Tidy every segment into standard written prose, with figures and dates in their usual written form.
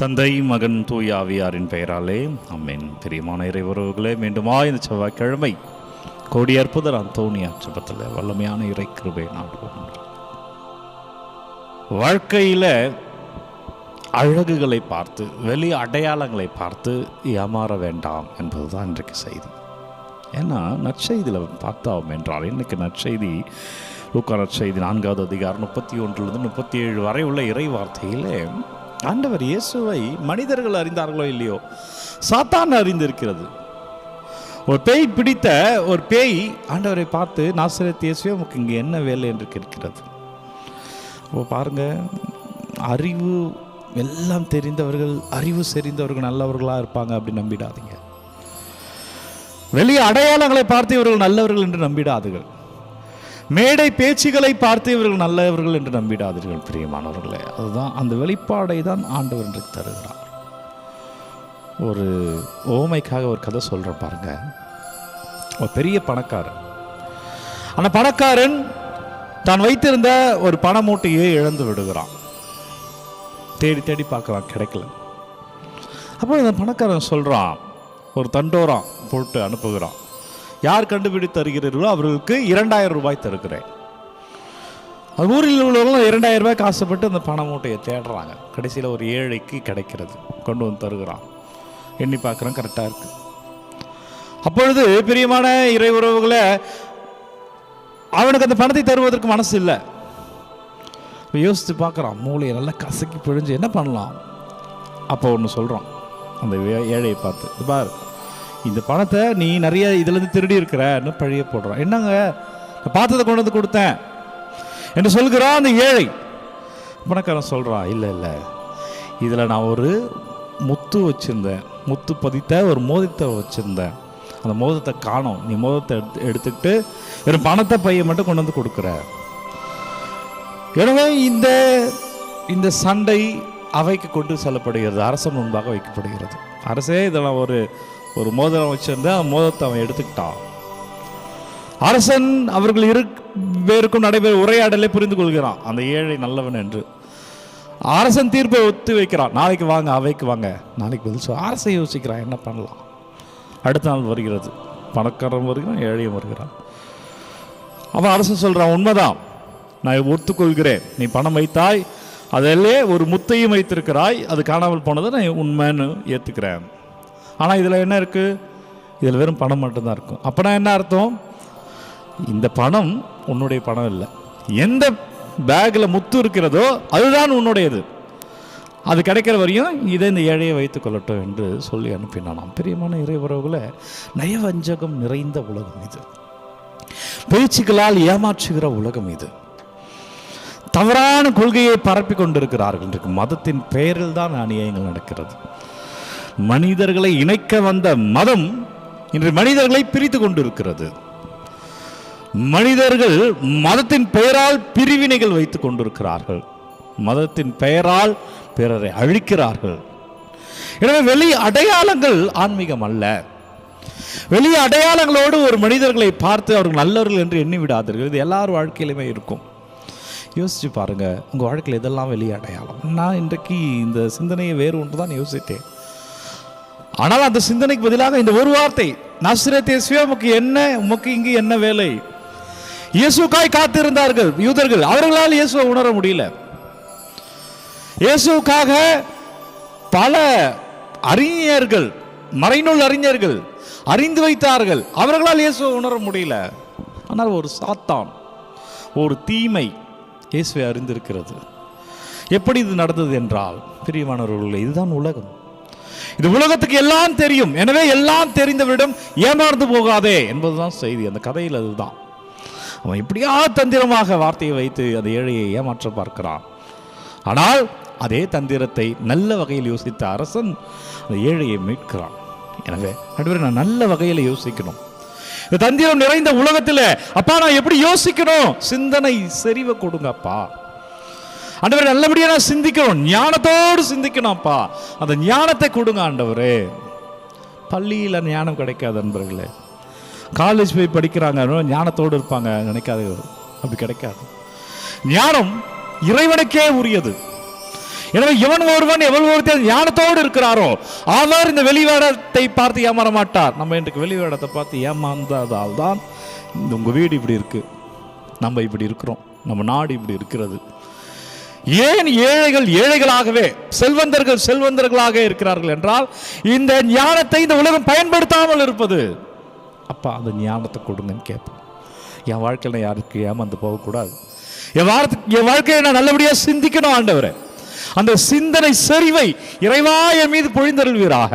தந்தை மகன் தூய ஆவியாரின் பெயராலே ஆமென். பிரியமான இறைவர்களே, மீண்டுமா இந்த செவ்வாய்க்கிழமை கோடி அற்புதர் அந்தோனியா ஜெபத்தில் வல்லமையான இறை கிருபை நாடுவோம். வாழ்க்கையில் அழகுகளை பார்த்து, வெளி அடையாளங்களை பார்த்து ஏமாற வேண்டாம் என்பதுதான் இன்றைக்கு செய்தி. ஏன்னா நற்செய்தியில் பார்த்தோம் என்றால், இன்றைக்கு நற்செய்தி லூக்கா நற்செய்தி 4வது அதிகாரம் 31 - 37 வரை உள்ள இறை வார்த்தையிலே ஆண்டவர் இயேசுவை மனிதர்கள் அறிந்தார்களோ இல்லையோ, சாத்தான் அறிந்திருக்கிறது. ஒரு பேய் பிடித்த ஒரு பேய் ஆண்டவரை பார்த்து, நாசரேத்து இயேசுவே, உமக்கு இங்கே என்ன வேலை என்று கேட்கிறது. அப்போ பாருங்க, அறிவு எல்லாம் தெரிந்தவர்கள், அறிவு செறிந்தவர்கள் நல்லவர்களாக இருப்பாங்க அப்படின்னு நம்பிடாதீங்க. வெளிய அடையாளங்களை பார்த்து இவர்கள் நல்லவர்கள் என்று நம்பிடாதீர்கள். மேடை பேச்சுகளை பார்த்து இவர்கள் நல்லவர்கள் என்று நம்பிடாதீர்கள். பிரியமானவர்களே, அதுதான் அந்த வெளிப்பாடை தான் ஆண்டவர் இன்றைக்கு தருகிறார். ஒரு ஓமைக்காக ஒரு கதை சொல்கிறேன் பாருங்க. ஒரு பெரிய பணக்காரன், அந்த பணக்காரன் தான் வைத்திருந்த ஒரு பண மூட்டையை இழந்து விடுகிறான். தேடி தேடி பார்க்குறான், கிடைக்கல. அப்போ அந்த பணக்காரன் சொல்கிறான், ஒரு தண்டோரம் போட்டு அனுப்புகிறான். யார் கண்டுபிடித்து தருகிறீர்களோ அவர்களுக்கு 2000 ரூபாய் தருகிறேன். அது ஊரில் உள்ளவங்களும் 2000 ரூபாய்க்கு ஆசைப்பட்டு அந்த பண மூட்டையை தேடுறாங்க. கடைசியில் ஒரு ஏழைக்கு கிடைக்கிறது, கொண்டு வந்து தருகிறான். எண்ணி பார்க்குறோம், கரெக்டாக இருக்கு. அப்பொழுது பிரியமான இறை உறவுகளை, அவனுக்கு அந்த பணத்தை தருவதற்கு மனசு இல்லை. யோசித்து பார்க்குறான், மூளையை நல்லா கசக்கி பிழிஞ்சு என்ன பண்ணலாம். அப்போ ஒன்று சொல்கிறான் அந்த ஏழையை பார்த்து, பார், இந்த பணத்தை நீ நிறைய இதுலேருந்து திருடி இருக்கிறன்னு பழிய போடுறான். என்னங்க, பார்த்ததை கொண்டு வந்து கொடுத்தேன் என்று சொல்கிறான் அந்த ஏழை. பணக்காரன் சொல்கிறான், இல்லை இல்லை, இதில் நான் ஒரு முத்து வச்சுருந்தேன், முத்து பதித்த ஒரு மோதிரத்தை வச்சுருந்தேன், அந்த மோதிரத்தை காணோம். நீ மோதிரத்தை எடுத்துக்கிட்டு வெறும் பணத்தை பையை மட்டும் கொண்டு வந்து கொடுக்குற. எனவே இந்த சண்டை அவைக்கு கொண்டு செல்லப்படுகிறது, அரசன் முன்பாக வைக்கப்படுகிறது. அரசே, இதெல்லாம் ஒரு மோதிரம் வச்சிருந்தா மோதிரத்தை அவன் எடுத்துக்கிட்டான். அரசன் அவர்கள் பேருக்கும் நடைபெற உரையாடலை புரிந்து கொள்கிறான், அந்த ஏழை நல்லவன் என்று. அரசன் தீர்ப்பை ஒத்து வைக்கிறான், நாளைக்கு வாங்க, அவைக்கு வாங்க, நாளைக்கு பதில் சொல்ல. அரசன் யோசிக்கிறான், என்ன பண்ணலாம். அடுத்த நாள் வருகிறது, பணக்காரன் வருகிறான், ஏழையும் வருகிறான். அவன் அரசன் சொல்கிறான், உண்மைதான், நான் ஒத்துக்கொள்கிறேன், நீ பணம் வைத்தாய், அதிலே ஒரு முத்தையும் வைத்திருக்கிறாய், அது காணாமல் போனதை நான் உண்மைன்னு ஏற்றுக்கிறேன். ஆனால் இதில் என்ன இருக்குது, இதில் வெறும் பணம் மட்டும்தான் இருக்கும். அப்போனா என்ன அர்த்தம், இந்த பணம் உன்னுடைய பணம் இல்லை, எந்த பேக்கில் முத்து இருக்கிறதோ அதுதான் உன்னுடையது, அது கிடைக்கிற வரையும் இதை இந்த ஏழையை வைத்துக் கொள்ளட்டும் என்று சொல்லி அனுப்பினானாம். பிரியமான இறை உறவுகளை, நயவஞ்சகம் நிறைந்த உலகம் இது, பேச்சுக்களால் ஏமாற்றுகிற உலகம் இது. தவறான கொள்கையை பரப்பி கொண்டிருக்கிறார்கள். இன்றைக்கு மதத்தின் பெயரில் தான் அநியாயங்கள் நடக்கிறது. மனிதர்களை இணைக்க வந்த மதம் இன்று மனிதர்களை பிரித்து கொண்டிருக்கிறது. மனிதர்கள் மதத்தின் பெயரால் பிரிவினைகள் வைத்துக் கொண்டிருக்கிறார்கள். மதத்தின் பெயரால் பிறரை அழிக்கிறார்கள். எனவே வெளி அடையாளங்கள் ஆன்மீகம் அல்ல. வெளி அடையாளங்களோடு ஒரு மனிதர்களை பார்த்து அவர்கள் நல்லவர்கள் என்று எண்ணி விடாதீர்கள். இது எல்லார் வாழ்க்கையிலுமே இருக்கும். யோசிச்சு பாருங்க, உங்கள் வாழ்க்கையில் இதெல்லாம் வெளி அடையாளம். நான் இன்றைக்கு இந்த சிந்தனையை வேறு ஒன்று தான் யோசித்தேன். ஆனால் அந்த சிந்தனைக்கு பதிலாக இந்த ஒரு வார்த்தை, நாசரேத்து இயேசுவே, உமக்கு இங்கு என்ன வேலை. இயேசுக்காய் காத்திருந்தார்கள் யூதர்கள், அவர்களால் இயேசுவை உணர முடியல. இயேசுக்காக பல அறிஞர்கள், மறைநூல் அறிஞர்கள் அறிந்து வைத்தார்கள், அவர்களால் இயேசுவை உணர முடியல. ஆனால் ஒரு சாத்தான், ஒரு தீமை இயேசுவை அறிந்திருக்கிறது. எப்படி இது நடந்தது என்றால், பிரியமானவர்களே, இதுதான் உலகம். இது உலகத்துக்கு எல்லாம் தெரியும். எனவே எல்லாம் தெரிந்தவரிடம் ஏமாந்து போகாதே என்பதுதான் செய்தி. அந்த கதையில் அதுதான். அவன் இப்படியா தந்திரமாக வார்த்தையை வைத்து அந்த ஏழையை ஏமாற்ற பார்க்கிறான். ஆனால் அதே தந்திரத்தை நல்ல வகையில் யோசித்த அரசன் அந்த ஏழையை மீட்கிறான். எனவே நான் நல்ல வகையில் யோசிக்கணும். இந்த தந்திரம் நிறைந்த உலகத்தில் அப்பா நான் எப்படி யோசிக்கணும், சிந்தனை செறிவை கொடுங்க அப்பா. ஆண்டவரே, நல்லபடியா நான் சிந்திக்கணும், ஞானத்தோடு சிந்திக்கணும் அப்பா, அந்த ஞானத்தை கொடுங்க ஆண்டவரே. பள்ளியில் ஞானம் கிடைக்காது நண்பர்களே. காலேஜ் போய் படிக்கிறாங்க, ஞானத்தோடு இருப்பாங்க நினைக்காது, அப்படி கிடைக்காது. ஞானம் இறைவனுக்கே உரியது. எனவே எவன் ஒருவன் எவன் ஒருத்தர் ஞானத்தோடு இருக்கிறாரோ அவர் இந்த வெளிவேடத்தை பார்த்து ஏமாற மாட்டார். நம்ம இன்றைக்கு வெளிவேடத்தை பார்த்து ஏமாந்ததால் தான் உங்கள் வீடு இப்படி இருக்கு, நம்ம இப்படி இருக்கிறோம், நம்ம நாடு இப்படி இருக்கிறது. ஏன் ஏழைகள் ஏழைகளாகவே செல்வந்தர்கள் செல்வந்தர்களாக இருக்கிறார்கள் என்றால் இந்த ஞானத்தை இந்த உலகம் பயன்படுத்தாமல் இருப்பது. அப்பா அந்த ஞானத்தை கொடுங்கன்னு கேட்போம். என் வாழ்க்கையில் நான் யாருக்கு ஏமாந்து போகக்கூடாது, என் வாழ்க்கையை நான் நல்லபடியாக சிந்திக்கணும் ஆண்டவரே. அந்த சிந்தனை செறிவை இறைவா என் மீது பொழிந்தருள்வீராக.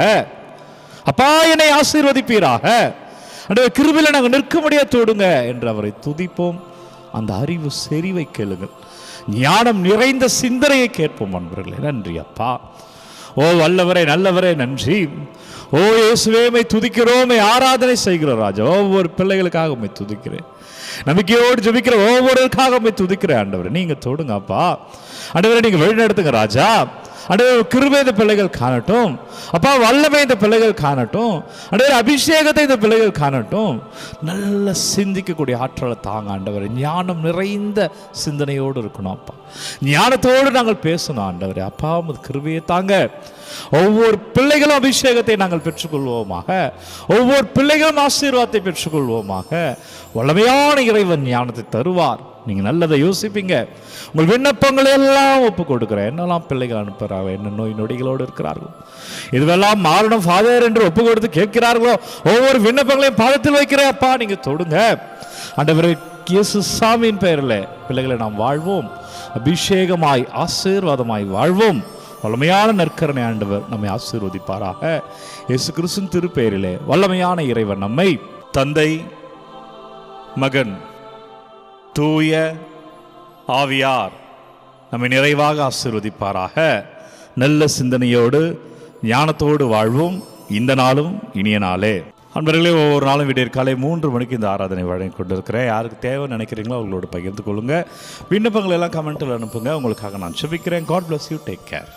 அப்பா என்னை ஆசீர்வதிப்பீராக. அந்த கிருபையில நாங்கள் நிற்க முடியாது தொடுங்க என்று அவரை துதிப்போம். அந்த அறிவு செறிவை கேளுங்கள், ஞானம் நிறைந்த சிந்தனையை கேட்போம் அன்பர்களே. நன்றி அப்பா. ஓ வல்லவரே நல்லவரே நன்றி. ஓ இயேசுவே துதிக்கிறோமே, ஆராதனை செய்கிறோம் ராஜா. ஒவ்வொரு பிள்ளைகளுக்காக உம்மை துதிக்கிறேன், நம்பிக்கையோடு ஜெபிக்கிற ஒவ்வொருவருக்காக உம்மை துதிக்கிறேன் ஆண்டவரே. நீங்க தொடுங்க அப்பா. ஆண்டவரே நீங்க வழிநடத்துங்க ராஜா. ஆண்டவரே கிருபை இந்த பிள்ளைகள் காணட்டும் அப்பா, வல்லமை இந்த பிள்ளைகள் காணட்டும் ஆண்டவரே, அபிஷேகத்தை இந்த பிள்ளைகள் காணட்டும். நல்ல சிந்திக்கக்கூடிய ஆற்றலை தாங்க ஆண்டவரே. ஞானம் நிறைந்த சிந்தனையோடு இருக்கணும் அப்பா, ஞானத்தோடு நாங்கள் பேசணும் ஆண்டவரே. அப்பா உமது கிருபையை தாங்க. ஒவ்வொரு பிள்ளைகளும் அபிஷேகத்தை நாங்கள் பெற்றுக்கொள்வோமாக, ஒவ்வொரு பிள்ளைகளும் ஆசீர்வாதத்தை பெற்றுக்கொள்வோமாக. வல்லமையான இறைவன் ஞானத்தை தருவார். நீங்கள் நல்லதை யோசிப்பீங்க. உங்கள் விண்ணப்பங்களை எல்லாம் ஒப்பு கொடுக்குறேன். என்னெல்லாம் பிள்ளைகள் அனுப்புகிறாங்க, என்ன நோய் நொடிகளோடு இருக்கிறார்கள், இதுவெல்லாம் மாறணும் ஃபாதர் என்று ஒப்பு கொடுத்து கேட்கிறார்களோ ஒவ்வொரு விண்ணப்பங்களையும் பாதத்தில் வைக்கிறேன் அப்பா. நீங்கள் தொடுங்க ஆண்டவரே. இயேசு சாமியின் பெயரில் பிள்ளைகளை நாம் வாழ்வோம், அபிஷேகமாய் ஆசீர்வாதமாய் வாழ்வோம். வல்லமையான நற்கரணை ஆண்டவர் நம்மை ஆசீர்வதிப்பாராக. இயேசு கிறிஸ்துவின் திருப்பெயரிலே வல்லமையான இறைவன் நம்மை தந்தை மகன் தூய ஆவியார் நம்மை நிறைவாக ஆசீர்வதிப்பாராக. நல்ல சிந்தனையோடு ஞானத்தோடு வாழ்வோம். இந்த நாளும் இனிய நாளே. அன்பர்களே, ஒவ்வொரு நாளும் விடியற்காலை 3 மணிக்கு இந்த ஆராதனை வழங்கி கொண்டிருக்கிறேன். யாருக்கு தேவை நினைக்கிறீங்களோ அவங்களோட பகிர்ந்து கொள்ளுங்க. விண்ணப்பங்கள் எல்லாம் கமெண்ட்டில் அனுப்புங்க. உங்களுக்காக நான் ஜெபிக்கிறேன். God bless you. Take care.